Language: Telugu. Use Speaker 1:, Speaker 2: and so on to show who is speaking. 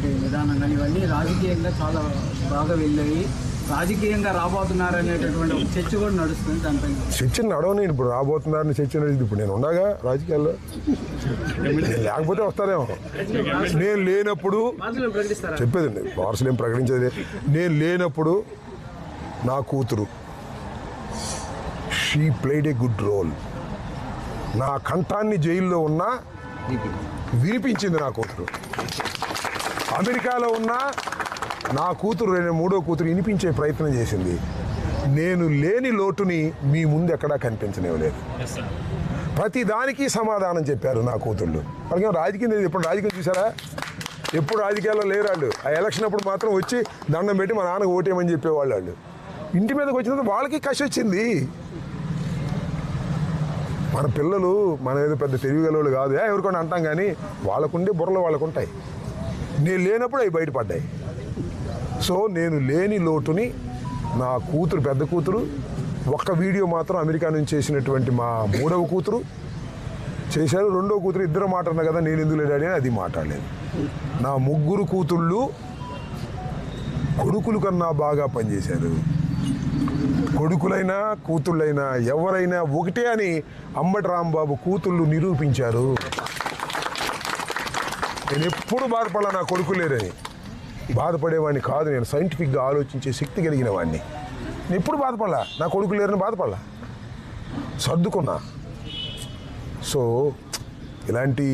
Speaker 1: చేసేటువంటి విధానం కానీ ఇవన్నీ రాజకీయంగా చాలా బాగా వెళ్ళాయి. రాజకీయంగా రాబోతున్నారనేటటువంటి ఒక చర్చ కూడా నడుస్తుంది. దానిపైన
Speaker 2: చర్చ నడవని ఇప్పుడు రాబోతున్నారని చర్చ నడిచింది. ఇప్పుడు నేను ఉండగా రాజకీయాల్లో లేకపోతే వస్తారేమో. నేను లేనప్పుడు చెప్పేదండి, వారసులు ఏం ప్రకటించేది. నేను లేనప్పుడు నా కూతురు she played a good role. నా కంఠాన్ని జైల్లో ఉన్నా వినిపించింది నా కూతురు. అమెరికాలో ఉన్నా నా కూతురు మూడో కూతురు వినిపించే ప్రయత్నం చేసింది. నేను లేని లోటుని మీ ముందు ఎక్కడా కనిపించనివ్వలేదు. ప్రతి దానికి సమాధానం చెప్పారు నా కూతుళ్ళు. వాళ్ళకి రాజకీయం లేదు. ఎప్పుడు రాజకీయం చూసారా? ఎప్పుడు రాజకీయాల్లో లేరు వాళ్ళు. ఆ ఎలక్షన్ అప్పుడు మాత్రం వచ్చి దండం పెట్టి మా నాన్నకు ఓటేయమని చెప్పేవాళ్ళు. వాళ్ళు ఇంటి మీదకి వచ్చినందుకు వాళ్ళకి కసి వచ్చింది. మన పిల్లలు మన ఏదో పెద్ద తెలివిగలవాళ్ళు కాదు ఎవరికొని అంటాం, కానీ వాళ్ళకుండే బుర్రలు వాళ్ళకు ఉంటాయి. నేను లేనప్పుడు అవి బయటపడ్డాయి. సో నేను లేని లోటుని నా కూతురు, పెద్ద కూతురు, ఒక్క వీడియో మాత్రం అమెరికా నుంచి చేసినటువంటి మా మూడవ కూతురు చేశారు. రెండవ కూతురు ఇద్దరు మాట్లాడినా కదా నేను ఎందుకు లేడాడి అని అది మాట్లాడలేదు. నా ముగ్గురు కూతుళ్ళు కొడుకులు కన్నా బాగా పనిచేశారు. కొడుకులైనా కూతుళ్ళైనా ఎవరైనా ఒకటే అని అంబటి రాంబాబు కూతుళ్ళు నిరూపించారు. నేను ఎప్పుడు బాధపడలా నా కొడుకు లేరని. బాధపడేవాడిని కాదు, నేను సైంటిఫిక్గా ఆలోచించే శక్తి కలిగిన వాడిని. నేను ఎప్పుడు బాధపడలా, నా కొడుకు లేరని బాధపడలా, సర్దుకున్నా. సో ఇలాంటి